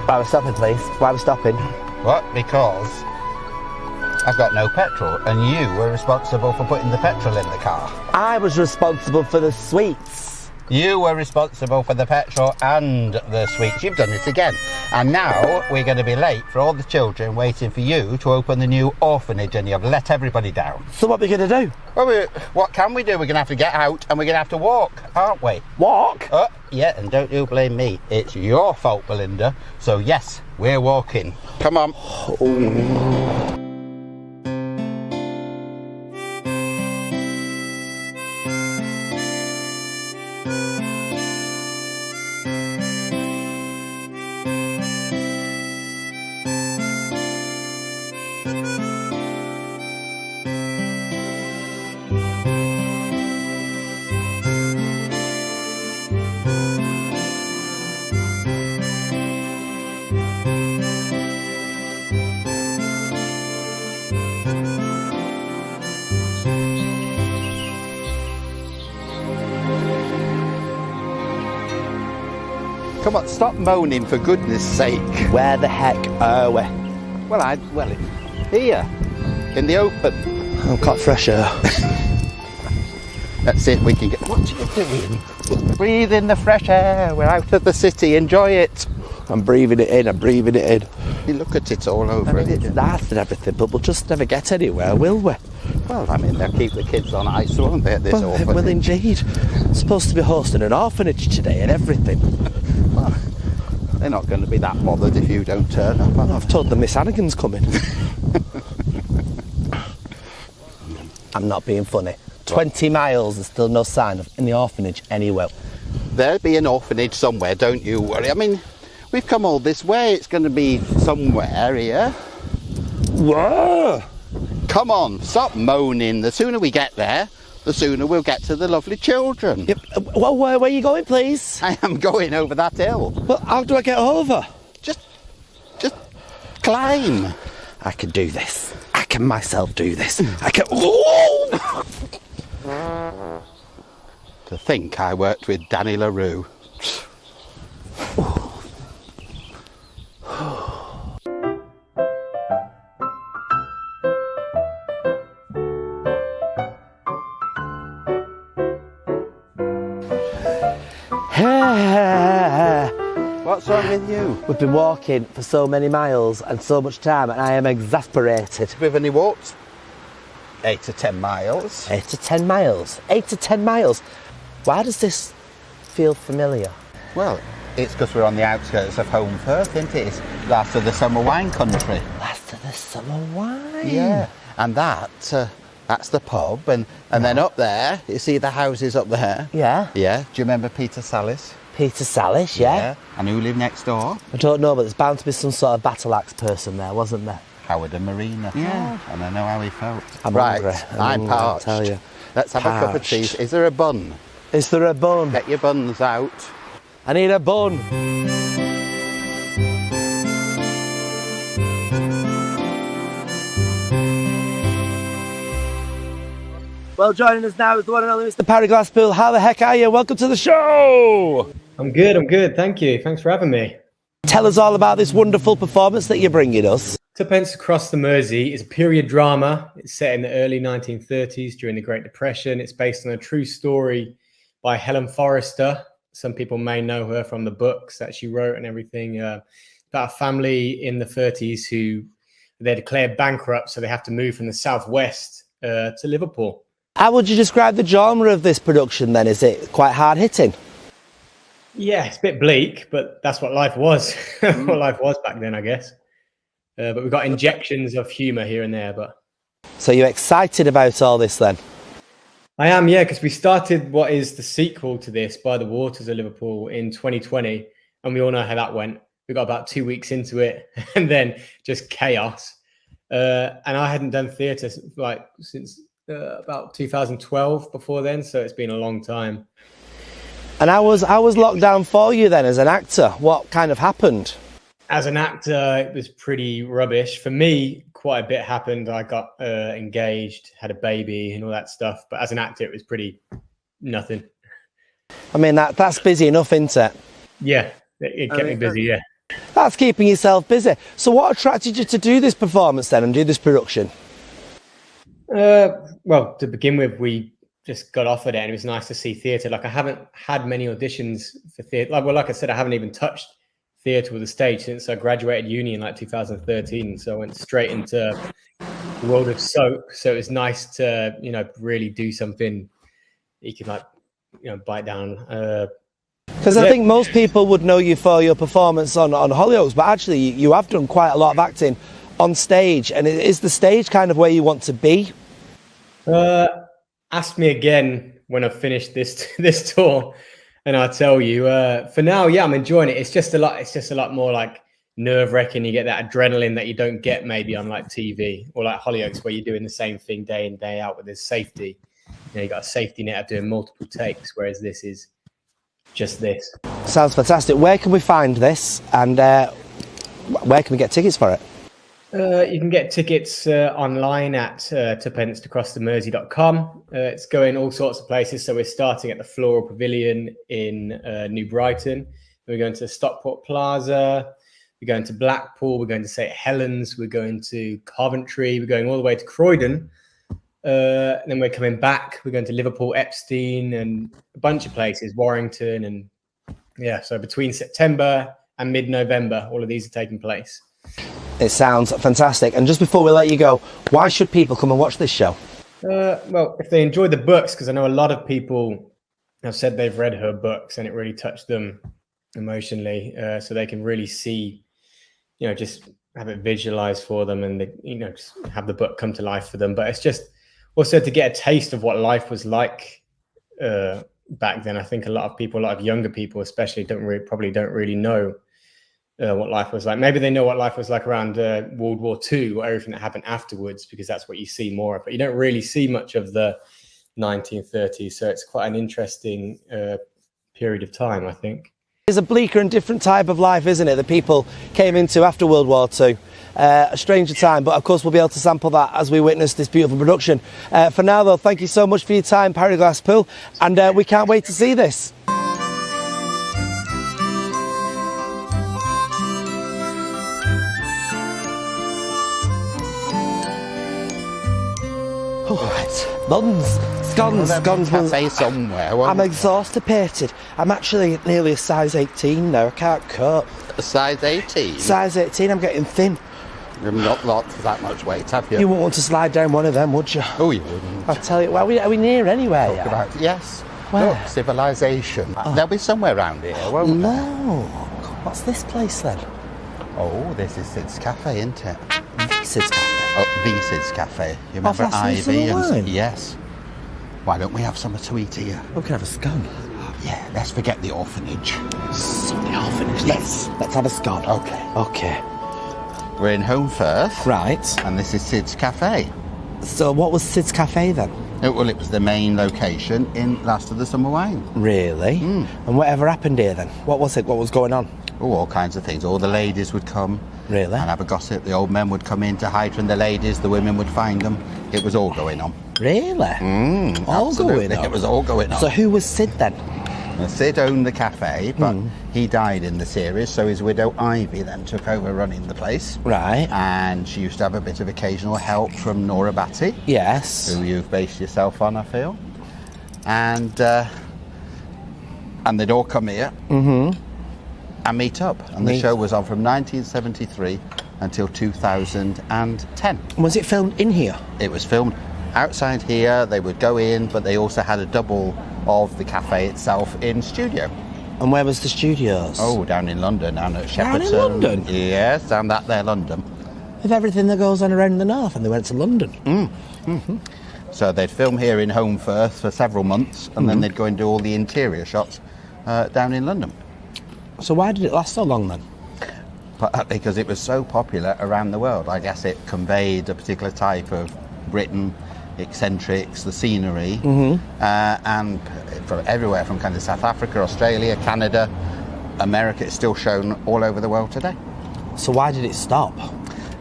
Why are we stopping, please? Why are we stopping? What? Because I've got no petrol, and you were responsible for putting the petrol in the car. I was responsible for the sweets. You were responsible for the petrol and the sweets. You've done it again. And now we're going to be late for all the children waiting for you to open the new orphanage, and you've let everybody down. So what are we going to do? Well, what can we do? We're going to have to get out and we're going to have to walk, aren't we? Walk? Oh, yeah, and don't you blame me. It's your fault, Belinda. So yes, we're walking. Come on. Oh. Come on, stop moaning, for goodness sake. Where the heck are we? Well, here, in the open. I've got fresh air. Let's see if we can get... What are you doing? Breathe in the fresh air. We're out of the city. Enjoy it. I'm breathing it in. You look at it all over. It's nice and everything, but we'll just never get anywhere, will we? Well, I mean, they'll keep the kids on ice, won't they, at this orphanage? Well, indeed. Supposed to be hosting an orphanage today and everything. Well, they're not going to be that bothered if you don't turn up. Well, I've told them Miss Hannigan's coming. I'm not being funny. 20 miles, there's still no sign of any orphanage anywhere. There'll be an orphanage somewhere, don't you worry. I mean, we've come all this way. It's going to be somewhere here. Whoa! Come on, stop moaning. The sooner we get there, the sooner we'll get to the lovely children. Yep. Well, where are you going, please? I am going over that hill. Well, how do I get over? Just climb. I can do this. I can myself do this. I can... To think I worked with Danny LaRue. What's wrong with you? We've been walking for so many miles and so much time, and I am exasperated. We've only walked 8 to 10 miles. 8 to 10 miles. 8 to 10 miles. Why does this feel familiar? Well, it's because we're on the outskirts of Holmfirth, isn't it? It's last of the summer wine country. Last of the summer wine. Yeah, and that's the pub, and then up there, you see the houses up there? Yeah. Yeah. Do you remember Peter Sallis? Peter Sallis, yeah. And who lived next door? I don't know, but there's bound to be some sort of battle axe person there, wasn't there? Howard and Marina. Yeah. And I know how he felt. I'm right, hungry. I'm parched. I'll tell you. Let's have a cup of tea. Is there a bun? Is there a bun? Get your buns out. I need a bun. Well, joining us now is the one and only Mr. Parry Glasspool. How the heck are you? Welcome to the show. I'm good. Thank you. Thanks for having me. Tell us all about this wonderful performance that you're bringing us. Tuppence Across the Mersey is a period drama. It's set in the early 1930s during the Great Depression. It's based on a true story by Helen Forrester. Some people may know her from the books that she wrote and everything. About a family in the 30s who they're declared bankrupt, so they have to move from the southwest to Liverpool. How would you describe the genre of this production then? Is it quite hard hitting? Yeah, it's a bit bleak, but that's what life was. What life was back then, I guess. But we've got injections of humour here and there. But so you're excited about all this then? I am, yeah, because we started what is the sequel to this, By the Waters of Liverpool, in 2020, and we all know how that went. We got about 2 weeks into it, and then just chaos. And I hadn't done theatre since about 2012 before then, so it's been a long time. And how was lockdown for you then as an actor? What kind of happened? As an actor, it was pretty rubbish. For me, quite a bit happened. I got engaged, had a baby and all that stuff. But as an actor, it was pretty nothing. I mean, that's busy enough, isn't it? Yeah, it kept me busy, yeah. That's keeping yourself busy. So what attracted you to do this performance then and do this production? Well, to begin with, we just got offered it and it was nice to see theatre. Like, I haven't had many auditions for theatre. Like I said, I haven't even touched theatre or the stage since I graduated uni in like 2013. So I went straight into the world of soap. So it was nice to, really do something you could bite down. Because I think most people would know you for your performance on Hollyoaks, but actually you have done quite a lot of acting on stage. And is the stage kind of where you want to be? Ask me again when I've finished this tour, and I'll tell you. For now, yeah, I'm enjoying it. It's just a lot more like nerve-wracking. You get that adrenaline that you don't get maybe on like TV or like Hollyoaks, where you're doing the same thing day in, day out, with this safety. You got a safety net of doing multiple takes, whereas this is just this. Sounds fantastic. Where can we find this, and where can we get tickets for it? You can get tickets online at tuppence-to-cross-the-Mersey.com. It's going all sorts of places. So we're starting at the Floral Pavilion in New Brighton. We're going to Stockport Plaza. We're going to Blackpool. We're going to St Helens. We're going to Coventry. We're going all the way to Croydon. Then we're coming back. We're going to Liverpool, Epstein, and a bunch of places, Warrington. And yeah, so between September and mid-November, all of these are taking place. It sounds fantastic. And just before we let you go, why should people come and watch this show? Well, if they enjoy the books, because I know a lot of people have said they've read her books and it really touched them emotionally, so they can really see, just have it visualized for them, and just have the book come to life for them. But it's just also to get a taste of what life was like back then. I think a lot of younger people especially probably don't really know what life was like. Maybe they know what life was like around World War II, or everything that happened afterwards, because that's what you see more of. But you don't really see much of the 1930s. So it's quite an interesting period of time, I think. It's a bleaker and different type of life, isn't it, that people came into after World War II. A stranger time, but of course we'll be able to sample that as we witness this beautiful production. For now, though, thank you so much for your time, Parry Glasspool, and we can't wait to see this. Scones. Cafe somewhere. I'm exhausted. I'm actually nearly a size 18 now. I can't cope. A size 18? Size 18, I'm getting thin. You've not lost that much weight, have you? You wouldn't want to slide down one of them, would you? Oh, you wouldn't. I'll tell you, well, are we near anywhere yet? Yes. Where? Look, civilization. There'll be somewhere around here, won't there? No. What's this place then? Oh, this is Sid's Cafe, isn't it? Sid's Cafe. Oh, the Sid's Cafe. You remember that's Ivy? some wine? Yes. Why don't we have something to eat here? We can have a scone. Yeah, let's forget the orphanage. So the orphanage. Yes. Let's have a scone. Okay. We're in Holmfirth. Right. And this is Sid's Cafe. So what was Sid's Cafe then? It was the main location in Last of the Summer Wine. Really? And whatever happened here then? What was it? What was going on? Oh, all kinds of things. All the ladies would come. Really? And have a gossip. The old men would come in to hide from the ladies. The women would find them. It was all going on. Really? All Absolutely. going on? It was all going on. So who was Sid then? Now, Sid owned the cafe, but he died in the series, so his widow Ivy then took over running the place. Right. And she used to have a bit of occasional help from Nora Batty. Yes. Who you've based yourself on, I feel. And they'd all come here and meet up. And the show was on from 1973 until 2010. Was it filmed in here? It was filmed outside here. They would go in, but they also had a double of the cafe itself in studio. And where was the studios? Oh, down in London, down at Down Shepperton. in London? Yes, down that there London. With everything that goes on around the north, and they went to London. So they'd film here in Holmfirth for several months, and then they'd go and do all the interior shots down in London. So why did it last so long then? Because it was so popular around the world. I guess it conveyed a particular type of Britain, eccentrics, the scenery, and from everywhere, from kind of South Africa, Australia, Canada, America. It's still shown all over the world today. So why did it stop?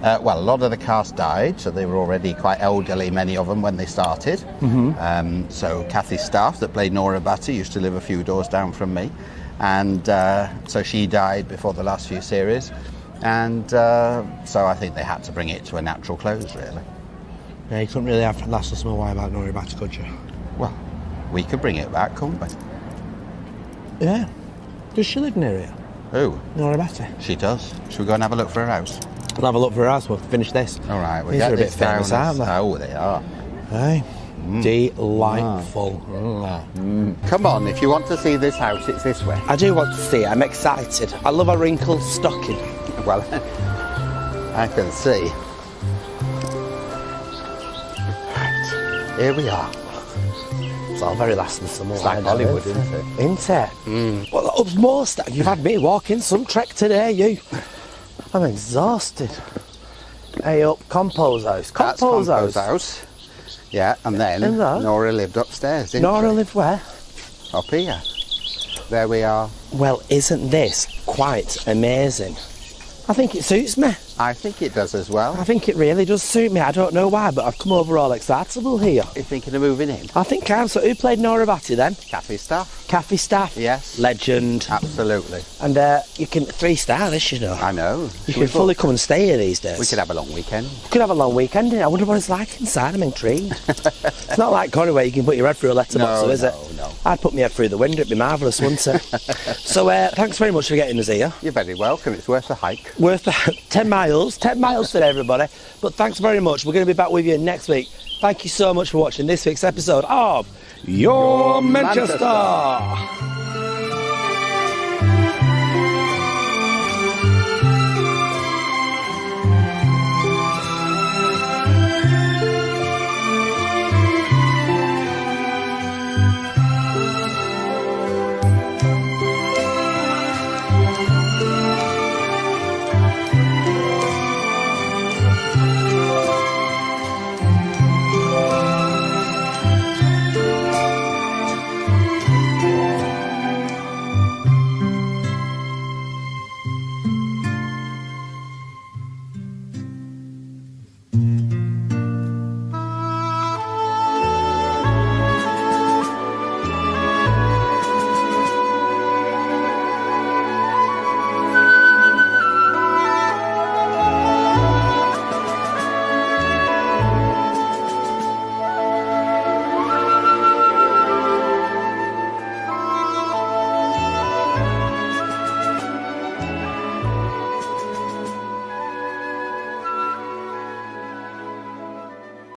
Well, a lot of the cast died, so they were already quite elderly, many of them, when they started. So Kathy's staff that played Nora Batty used to live a few doors down from me. And so she died before the last few series. And so I think they had to bring it to a natural close, really. Yeah, you couldn't really have Last of Small Why about Nora Batty, could you? Well, we could bring it back, couldn't we? Yeah. Does she live near here? Who? Nora Batty. She does. Should we go and have a look for her house? We'll have a look for her house, we'll finish this. All right, we'll These get are a this bit famous, down. aren't they? Oh, they are. Hey. Delightful. Come on, if you want to see this house, it's this way. I do want to see it, I'm excited. I love a wrinkled stocking. Well, I can see. Right, here we are. It's all very Last of Small Why. It's like Hollywood, isn't it? Isn't it? Well, upmost, you've had me walking some trek today, you. I'm exhausted. Hey up, Compo's house. That's Compo's Compo's house. house. Yeah, and then And that? Nora lived upstairs, didn't Nora she? lived where? Up here. There we are. Well, isn't this quite amazing? I think it suits me. I think it does as well. I think it really does suit me. I don't know why, but I've come over all excitable here. You're thinking of moving in? I think I am. So who played Nora Batty then? Cafe staff? Cafe staff? Yes. Legend. Absolutely. And you can 3-star this, you know. I know. You can fully come and stay here these days. We could have a long weekend. We could have a long weekend. I wonder what it's like inside. I'm intrigued. It's not like Connie where you can put your head through a letterbox, No, though, is it? no. I'd put my head through the window. It'd be marvellous, wouldn't it? So thanks very much for getting us here. You're very welcome. It's worth a hike. Worth 10 miles. 10 miles for everybody. But thanks very much. We're going to be back with you next week. Thank you so much for watching this week's episode of Your Manchester.